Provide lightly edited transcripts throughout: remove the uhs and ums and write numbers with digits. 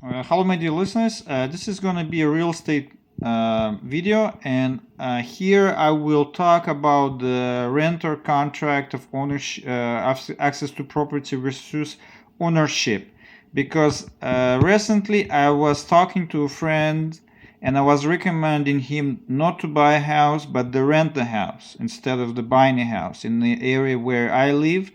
Hello, my dear listeners. This is going to be a real estate video, and here I will talk about the renter contract of ownership, access to property versus ownership. Because recently I was talking to a friend, and I was recommending him not to buy a house, but to rent a house instead of the buying a house in the area where I live,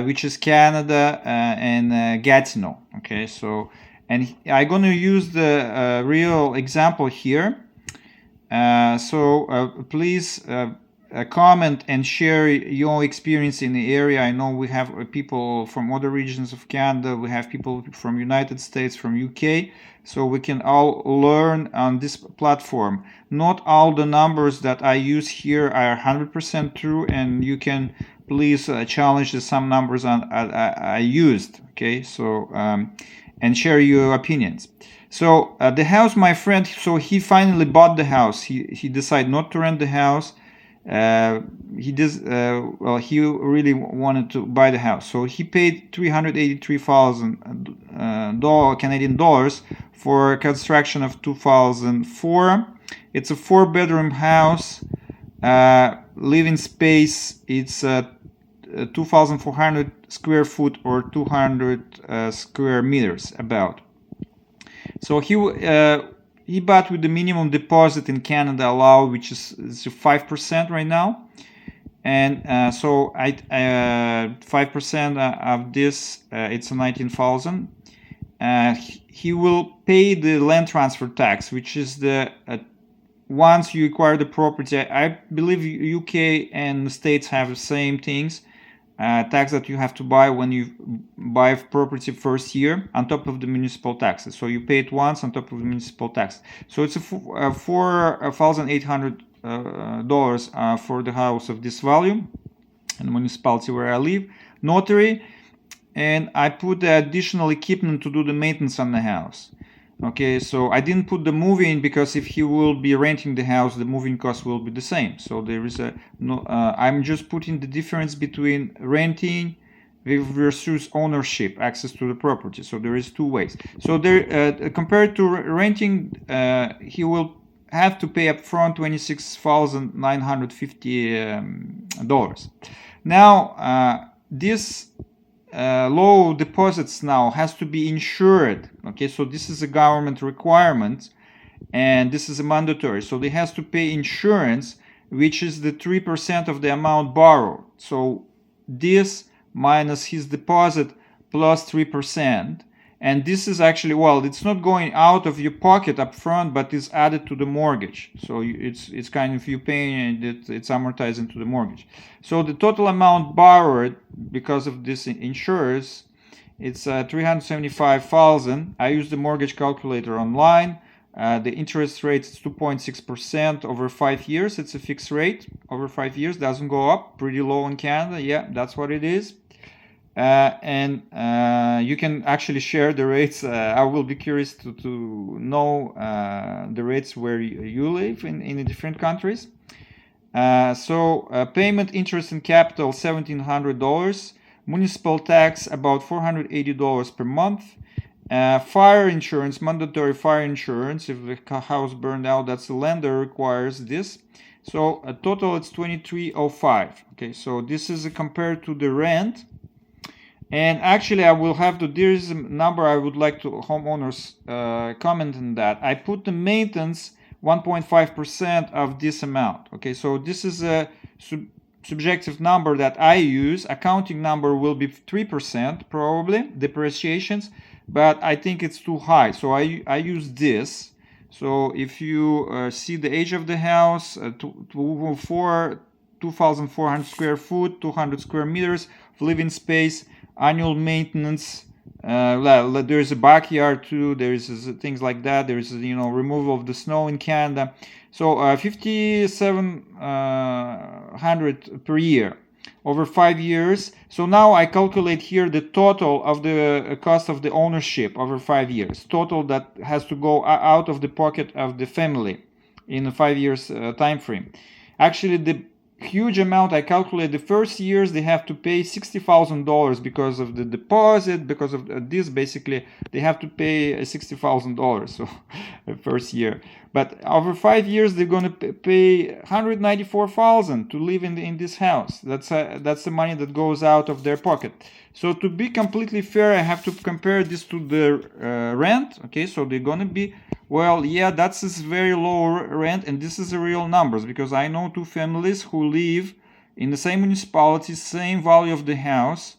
which is Canada and Gatineau. Okay, so and I'm going to use the real example here. Please comment and share your experience in the area. I know we have people from other regions of Canada. We have people from United States, from UK. So we can all learn on this platform. Not all the numbers that I use here are 100% true, and you can please challenge some numbers I used. Okay, so and share your opinions. So the house, my friend, so he finally bought the house. He decided not to rent the house. He really wanted to buy the house. So he paid $383,000 Canadian dollars for construction of 2004. It's a 4-bedroom house. Living space, it's 2,400 square foot or 200 square meters about. So he bought with the minimum deposit in Canada allowed, which is 5% right now, and 5% of this, it's 19,000. He will pay the land transfer tax, which is the once you acquire the property. I believe UK and the States have the same things. Tax that you have to buy when you buy property first year on top of the municipal taxes. So you pay it once on top of the municipal tax. So it's a $4,800 for the house of this value in the municipality where I live. Notary, and I put the additional equipment to do the maintenance on the house. Okay, so I didn't put the moving because if he will be renting the house, the moving cost will be the same. So there is I'm just putting the difference between renting versus ownership, access to the property. So there is two ways. So there, compared to renting, he will have to pay upfront $26,950. Now this low deposits now has to be insured. Okay, so this is a government requirement, and this is a mandatory. So they has to pay insurance, which is the 3% of the amount borrowed. So this minus his deposit plus 3%, and this is actually, well, it's not going out of your pocket up front, but is added to the mortgage. So it's kind of you paying, and it's amortized into the mortgage. So the total amount borrowed because of this insurance, it's 375,000. I use the mortgage calculator online. The interest rate is 2.6% over 5 years. It's a fixed rate over 5 years. Doesn't go up. Pretty low in Canada. Yeah, that's what it is. You can actually share the rates. I will be curious to know the rates where you live in the different countries. Payment, interest, and capital $1,700. Municipal tax about $480 per month. Fire insurance, mandatory fire insurance. If the house burned out, that's the lender requires this. So a total it's $2305. Okay, so this is compared to the rent. And actually, I will have to, there is a number I would like to homeowners comment on that. I put the maintenance 1.5% of this amount. Okay, so this is a subjective number that I use. Accounting number will be 3% probably, depreciations, but I think it's too high. So I use this. So if you see the age of the house, 2,400 square foot, 200 square meters of living space, annual maintenance, there is a backyard too, there is things like that, there is removal of the snow in Canada. So 5,700 per year over 5 years. So now I calculate here the total of the cost of the ownership over 5 years, total that has to go out of the pocket of the family in a 5 years time frame. Actually, the huge amount. I calculate the first years they have to pay $60,000 because of the deposit, because of this. Basically, they have to pay $60,000 so the first year. But over 5 years, they're going to pay $194,000 to live in this house. That's the money that goes out of their pocket. So to be completely fair, I have to compare this to the rent. Okay, so they're going to be, well, yeah, that's this very low rent, and this is the real numbers, because I know two families who live in the same municipality, same value of the house,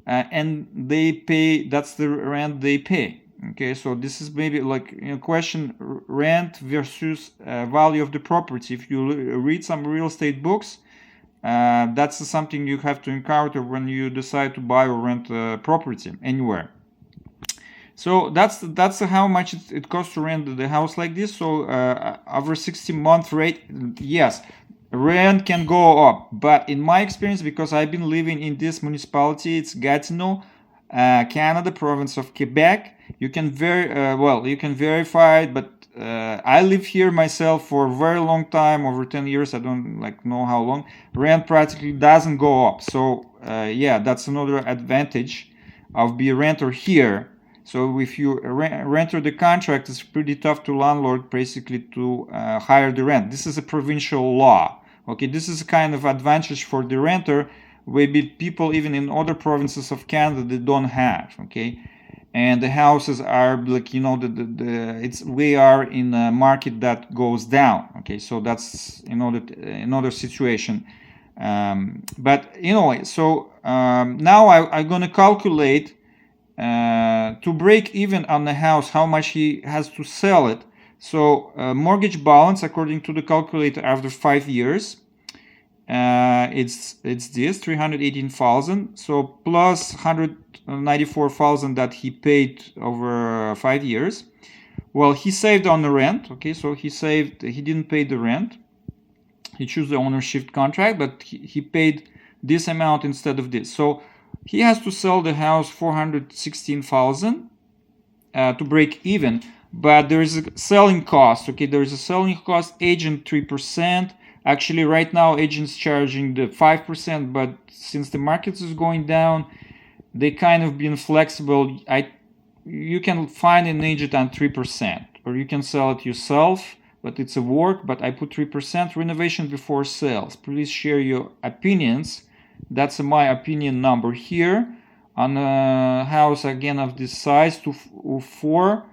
and they pay, that's the rent they pay. Okay, so this is maybe like a question, rent versus value of the property. If you read some real estate books, that's something you have to encounter when you decide to buy or rent a property anywhere. So that's how much it costs to rent the house like this. So over 60-month rate, yes, rent can go up. But in my experience, because I've been living in this municipality, it's Gatineau, Canada, province of Quebec. You can you can verify it, but I live here myself for a very long time, over 10 years. I don't know how long. Rent practically doesn't go up. So yeah, that's another advantage of being a renter here. So if you renter the contract, it's pretty tough to landlord basically to hire the rent. This is a provincial law. Okay, this is a kind of advantage for the renter, maybe people even in other provinces of Canada they don't have. Okay, and the houses are like, you know, we are in a market that goes down. Okay, so that's another situation. But anyway, so now I'm gonna calculate to break even on the house how much he has to sell it. So mortgage balance according to the calculator after 5 years, it's this 318,000. So plus 194,000 that he paid over 5 years. Well, he saved on the rent. Okay, so he didn't pay the rent. He chose the ownership contract, but he paid this amount instead of this. So he has to sell the house 416,000 to break even. But there is a selling cost. Okay, there is a selling cost. Agent 3%. Actually, right now agents charging the 5%, but since the market is going down, they kind of been flexible. You can find an agent on 3%, or you can sell it yourself, but it's a work. But I put 3% renovation before sales. Please share your opinions. That's my opinion number here on a house again of this size, 204.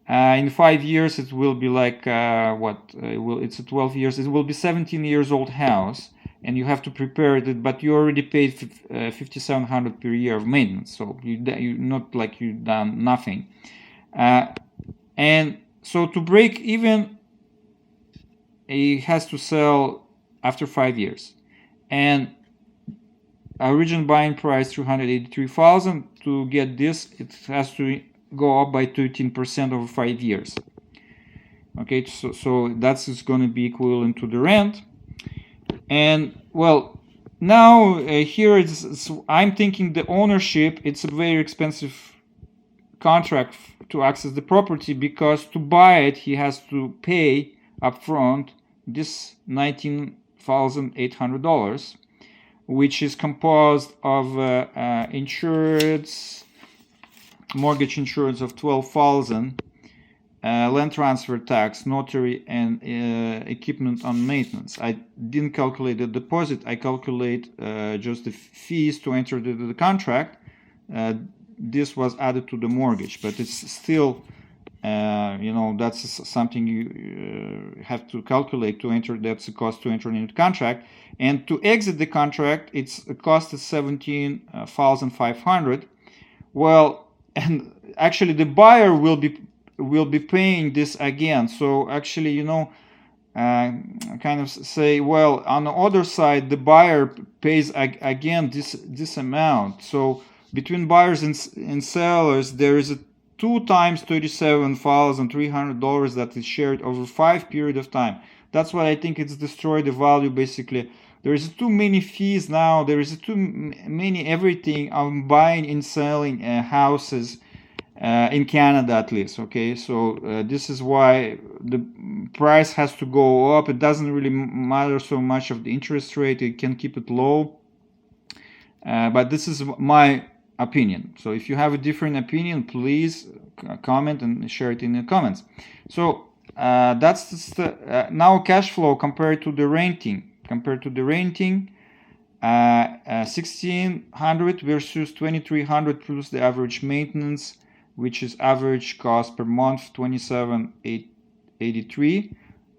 In 5 years, it will be like it's 12 years. It will be 17 years old house, and you have to prepare it. But you already paid $5,700 per year of maintenance, so you not like you done nothing. And so to break even, he has to sell after 5 years, and original buying price 383,000. To get this, it has to go up by 13% over 5 years. Okay, so that's going to be equivalent to the rent. And well, now here I'm thinking the ownership, it's a very expensive contract to access the property, because to buy it he has to pay upfront this $19,800, which is composed of insurance, mortgage insurance of 12,000, land transfer tax, notary, and equipment on maintenance. I didn't calculate the deposit. I calculate just the fees to enter the contract. This was added to the mortgage, but it's still, that's something you have to calculate to enter. That's the cost to enter into the contract, and to exit the contract, it's a cost of 17,500. Well. And actually, the buyer will be paying this again. So actually, kind of say, well, on the other side, the buyer pays again this amount. So between buyers and sellers, there is a 2 times $37,300 that is shared over 5 period of time. That's what I think it's destroyed the value basically. There is too many fees now. There is too many everything on buying and selling houses in Canada, at least. Okay, so this is why the price has to go up. It doesn't really matter so much of the interest rate. It can keep it low. But this is my opinion. So if you have a different opinion, please comment and share it in the comments. So that's now cash flow compared to the renting. 1600 versus 2300 plus the average maintenance, which is average cost per month 27,883.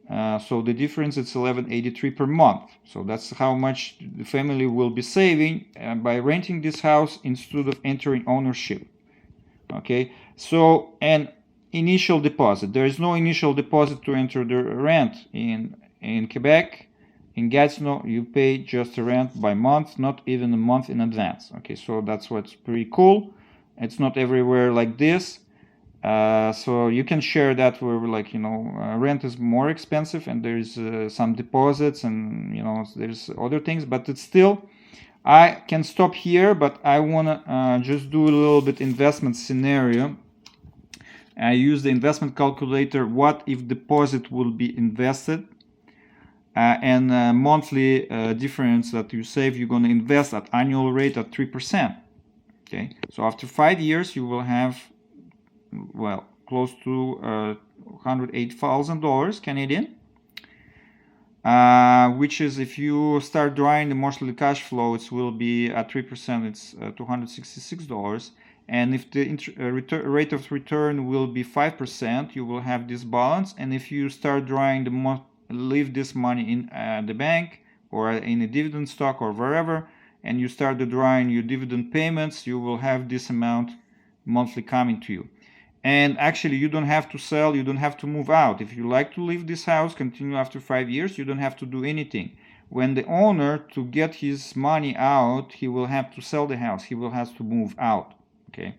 So the difference is 1183 per month. So that's how much the family will be saving by renting this house instead of entering ownership. Okay, so an initial deposit. There is no initial deposit to enter the rent in Quebec. In Gatineau, you pay just the rent by month, not even a month in advance. Okay, so that's what's pretty cool. It's not everywhere like this. So you can share that where, like, rent is more expensive and there's some deposits and there's other things, but it's still, I can stop here, but I want to just do a little bit investment scenario. I use the investment calculator. What if deposit will be invested and monthly difference that you save, you're going to invest at annual rate at 3%. Okay, so after 5 years you will have, well, close to $108,000 Canadian, which is, if you start drawing the monthly cash flow, it will be at 3%, it's $266. And if the rate of return will be 5%, you will have this balance. And if you start drawing leave this money in the bank or in a dividend stock or wherever, and you start drawing your dividend payments, you will have this amount monthly coming to you. And actually, you don't have to sell, you don't have to move out. If you like to leave this house, continue after 5 years, you don't have to do anything. When the owner, to get his money out, he will have to sell the house, he will have to move out. Okay,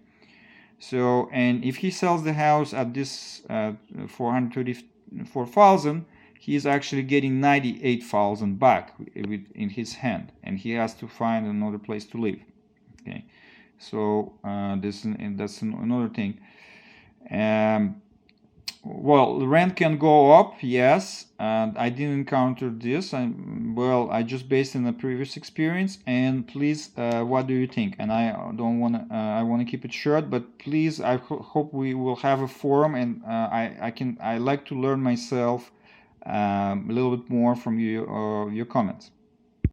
so, and if he sells the house at this $434,000, he is actually getting $98,000 back in his hand, and he has to find another place to live. Okay, so that's another thing. Well, the rent can go up, yes, and I didn't encounter this. I just based on the previous experience. And please, what do you think? And I don't want to. I want to keep it short, but please, I hope we will have a forum, and I like to learn myself a little bit more from your comments.